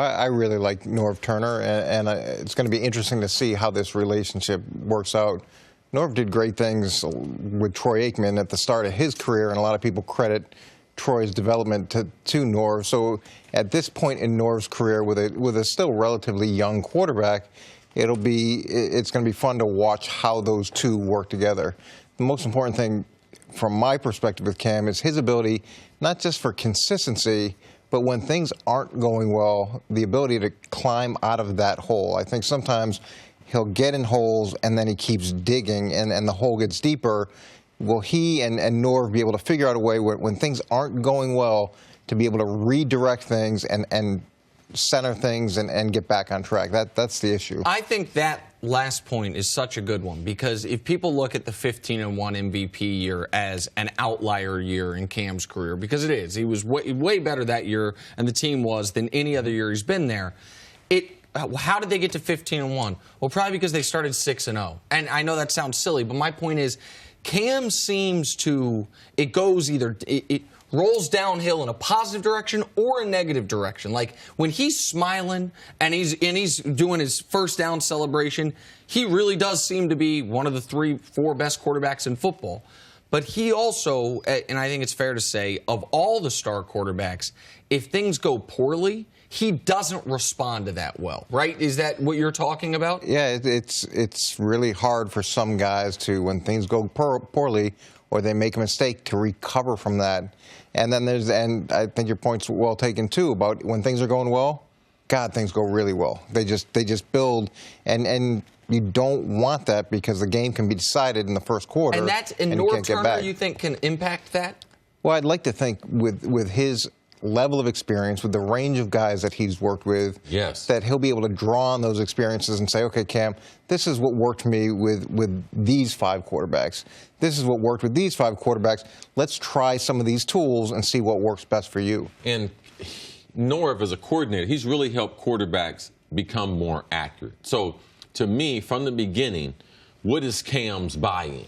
I really like Norv Turner, and it's going to be interesting to see how this relationship works out. Norv did great things with Troy Aikman at the start of his career, and a lot of people credit Troy's development to Norv. So at this point in Norv's career, with a still relatively young quarterback, it's going to be fun to watch how those two work together. The most important thing from my perspective with Cam is his ability, not just for consistency, but when things aren't going well, the ability to climb out of that hole. I think sometimes he'll get in holes and then he keeps digging and the hole gets deeper. Will he and Norv be able to figure out a way when things aren't going well to be able to redirect things and center things and get back on track? That's the issue. I think that last point is such a good one, because if people look at the 15-1 MVP year as an outlier year in Cam's career, because it is, he was way better that year, and the team was, than any other year he's been there. How did they get to 15-1? Well, probably because they started 6-0. And I know that sounds silly, but my point is, Cam seems to, it goes either, it rolls downhill in a positive direction or a negative direction. Like when he's smiling and he's doing his first down celebration, he really does seem to be one of the 3-4 best quarterbacks in football. But he also, and I think it's fair to say, of all the star quarterbacks, if things go poorly, he doesn't respond to that well, right? Is that what you're talking about? Yeah, it's really hard for some guys to, when things go poorly or they make a mistake, to recover from that. And then and I think your point's well taken too, about when things are going well, God, things go really well. They just build, and you don't want that, because the game can be decided in the first quarter. And Norv Turner, you think, can impact that? Well, I'd like to think with his level of experience, with the range of guys that he's worked with, yes, that he'll be able to draw on those experiences and say, okay, Cam, this is what worked for me with these 5 quarterbacks. This is what worked with these 5 quarterbacks. Let's try some of these tools and see what works best for you. And Norv, as a coordinator, he's really helped quarterbacks become more accurate. So to me, from the beginning, what is Cam's buy-in?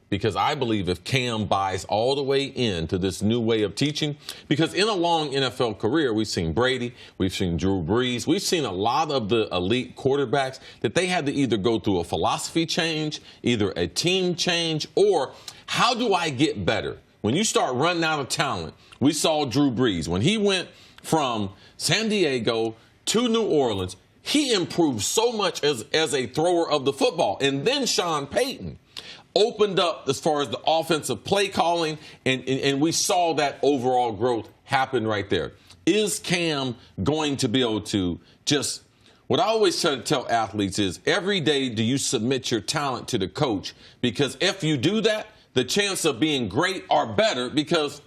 Because I believe if Cam buys all the way into this new way of teaching, because in a long NFL career, we've seen Brady, we've seen Drew Brees, we've seen a lot of the elite quarterbacks that they had to either go through a philosophy change, either a team change, or how do I get better? When you start running out of talent, we saw Drew Brees. When he went from San Diego to New Orleans, he improved so much as a thrower of the football. And then Sean Payton opened up as far as the offensive play calling, and we saw that overall growth happen right there. Is Cam going to be able to just, what I always try to tell athletes is, every day do you submit your talent to the coach, because if you do that, the chance of being great are better, because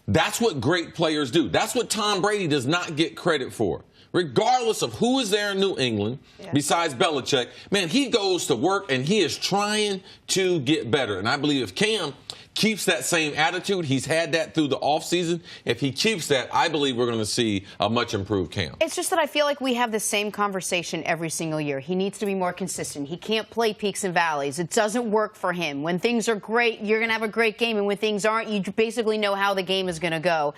that's what great players do. That's what Tom Brady does not get credit for. Regardless of who is there in New England, besides Belichick, man, he goes to work and he is trying to get better. And I believe if Cam keeps that same attitude, he's had that through the offseason, if he keeps that, I believe we're going to see a much improved Cam. It's just that I feel like we have the same conversation every single year. He needs to be more consistent. He can't play peaks and valleys. It doesn't work for him. When things are great, you're going to have a great game. And when things aren't, you basically know how the game is going to go.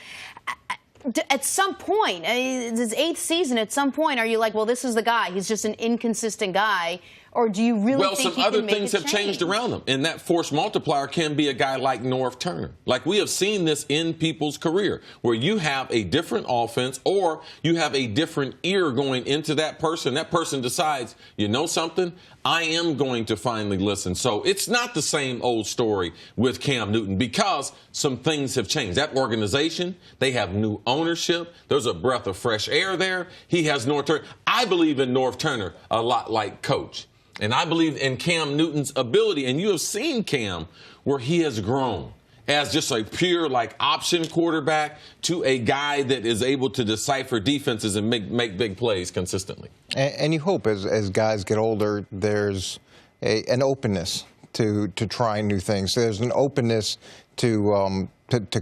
At some point, his 8th season, at some point, are you like, well, this is the guy. He's just an inconsistent guy. Or do you really think he can make a change? Well, some other things have changed around him. And that force multiplier can be a guy like Norv Turner. Like, we have seen this in people's career, where you have a different offense or you have a different ear going into that person. That person decides, you know something? I am going to finally listen. So it's not the same old story with Cam Newton, because some things have changed. That organization, they have new ownership. There's a breath of fresh air there. He has Norv Turner. I believe in Norv Turner a lot like Coach. And I believe in Cam Newton's ability. And you have seen Cam where he has grown as just a pure, like, option quarterback to a guy that is able to decipher defenses and make big plays consistently. And you hope as guys get older, there's an openness to trying new things. There's an openness to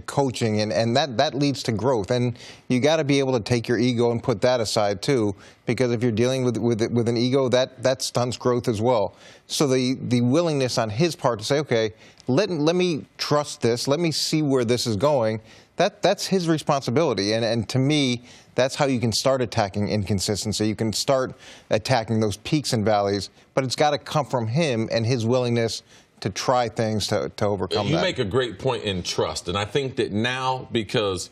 coaching, and that leads to growth. And you got to be able to take your ego and put that aside too, because if you're dealing with an ego, that stunts growth as well. So the willingness on his part to say, okay, let me trust this, let me see where this is going, that's his responsibility. And to me, that's how you can start attacking inconsistency. You can start attacking those peaks and valleys, but it's got to come from him and his willingness to try things to overcome that. You make a great point in trust, and I think that now, because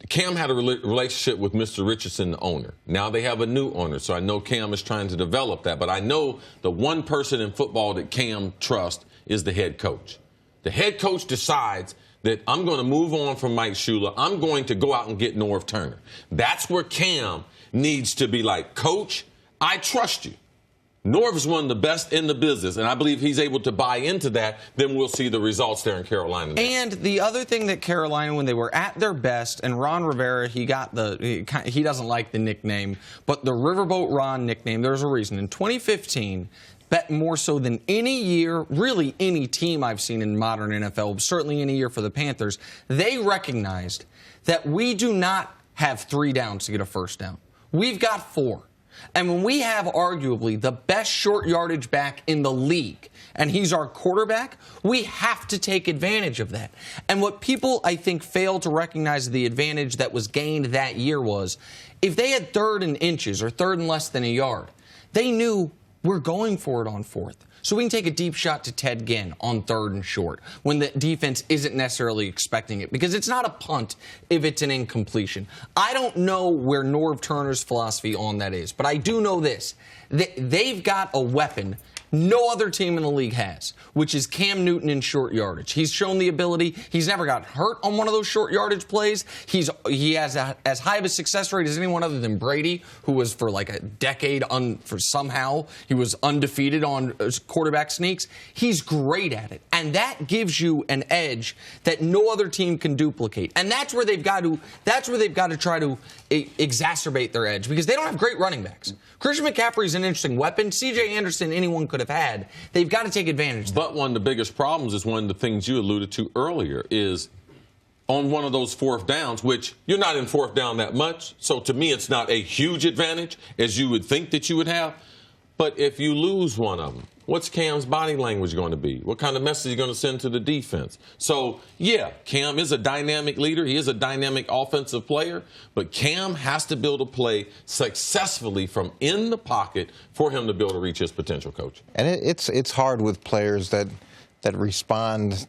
Cam had a relationship with Mr. Richardson, the owner. Now they have a new owner, so I know Cam is trying to develop that. But I know the one person in football that Cam trusts is the head coach. The head coach decides that I'm going to move on from Mike Shula. I'm going to go out and get Norv Turner. That's where Cam needs to be like, Coach, I trust you. Norv is one of the best in the business, and I believe he's able to buy into that. Then we'll see the results there in Carolina now. And the other thing that Carolina, when they were at their best, and Ron Rivera, he doesn't like the nickname, but the Riverboat Ron nickname, there's a reason. In 2015, bet more so than any year, really any team I've seen in modern NFL, certainly any year for the Panthers, they recognized that we do not have 3 downs to get a first down. We've got 4. And when we have arguably the best short yardage back in the league, and he's our quarterback, we have to take advantage of that. And what people, I think, fail to recognize the advantage that was gained that year was, if they had 3rd and inches or 3rd and less than a yard, they knew we're going for it on 4th. So we can take a deep shot to Ted Ginn on 3rd and short when the defense isn't necessarily expecting it, because it's not a punt if it's an incompletion. I don't know where Norv Turner's philosophy on that is, but I do know this. They've got a weapon no other team in the league has, which is Cam Newton in short yardage. He's shown the ability. He's never got hurt on one of those short yardage plays. He has as high of a success rate as anyone other than Brady, who was for like a decade somehow he was undefeated on quarterback sneaks. He's great at it, and that gives you an edge that no other team can duplicate. And that's where they've got to try to exacerbate their edge, because they don't have great running backs. Christian McCaffrey is an interesting weapon. C.J. Anderson, anyone could have had. They've got to take advantage of that. But one of the biggest problems is one of the things you alluded to earlier is on one of those 4th downs, which you're not in 4th down that much. So to me, it's not a huge advantage as you would think that you would have. But if you lose one of them, what's Cam's body language going to be? What kind of message are you going to send to the defense? So, yeah, Cam is a dynamic leader. He is a dynamic offensive player. But Cam has to be able to play successfully from in the pocket for him to be able to reach his potential, Coach. And it's hard with players that respond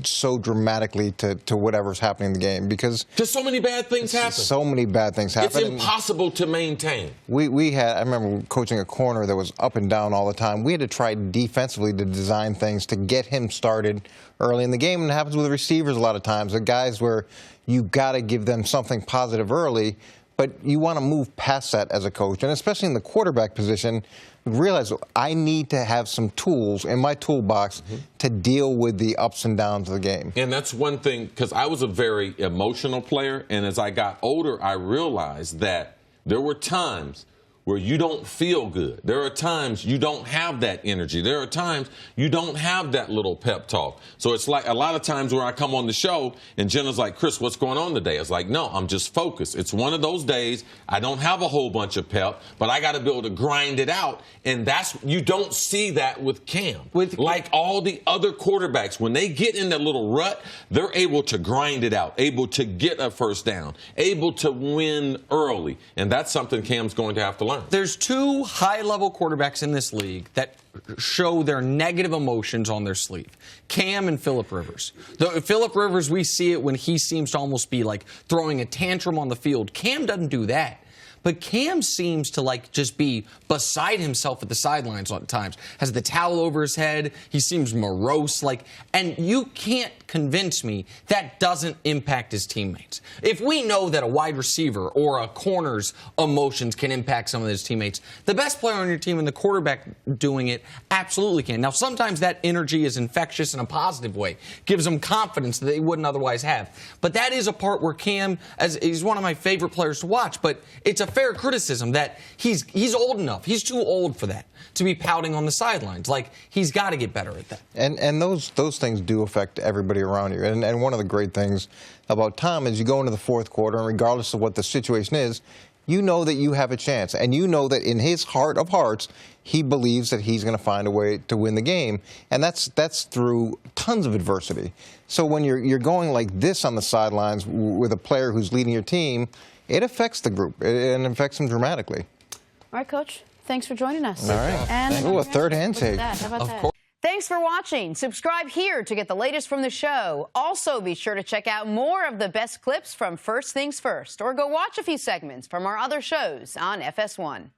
so dramatically to whatever's happening in the game, because just so many bad things happen. So many bad things happen. It's impossible to maintain. I remember coaching a corner that was up and down all the time. We had to try defensively to design things to get him started early in the game. And it happens with receivers a lot of times. The guys where you got to give them something positive early, but you want to move past that as a coach. And especially in the quarterback position, realize I need to have some tools in my toolbox to deal with the ups and downs of the game. And that's one thing, because I was a very emotional player, and as I got older, I realized that there were times where you don't feel good. There are times you don't have that energy. There are times you don't have that little pep talk. So it's like a lot of times where I come on the show and Jenna's like, Cris, what's going on today? It's like, no, I'm just focused. It's one of those days I don't have a whole bunch of pep, but I got to be able to grind it out. And you don't see that with Cam. Like all the other quarterbacks, when they get in that little rut, they're able to grind it out, able to get a first down, able to win early. And that's something Cam's going to have to learn. There's 2 high-level quarterbacks in this league that show their negative emotions on their sleeve. Cam and Phillip Rivers. Phillip Rivers, we see it when he seems to almost be like throwing a tantrum on the field. Cam doesn't do that. But Cam seems to just be beside himself at the sidelines at times. Has the towel over his head. He seems morose. And you can't convince me that doesn't impact his teammates. If we know that a wide receiver or a corner's emotions can impact some of his teammates, the best player on your team and the quarterback doing it absolutely can. Now, sometimes that energy is infectious in a positive way. Gives them confidence that they wouldn't otherwise have. But that is a part where Cam, he's one of my favorite players to watch, but it's a fair criticism that he's old enough. He's too old for that, to be pouting on the sidelines. He's got to get better at that. And those things do affect everybody around you. And one of the great things about Tom is you go into the 4th quarter, and regardless of what the situation is, you know that you have a chance. And you know that in his heart of hearts, he believes that he's going to find a way to win the game. And that's through tons of adversity. So when you're going like this on the sidelines with a player who's leading your team, it affects the group. It affects them dramatically. All right, Coach. Thanks for joining us. All right. And a third handshake. How about that? Thanks for watching. Subscribe here to get the latest from the show. Also, be sure to check out more of the best clips from First Things First, or go watch a few segments from our other shows on FS1.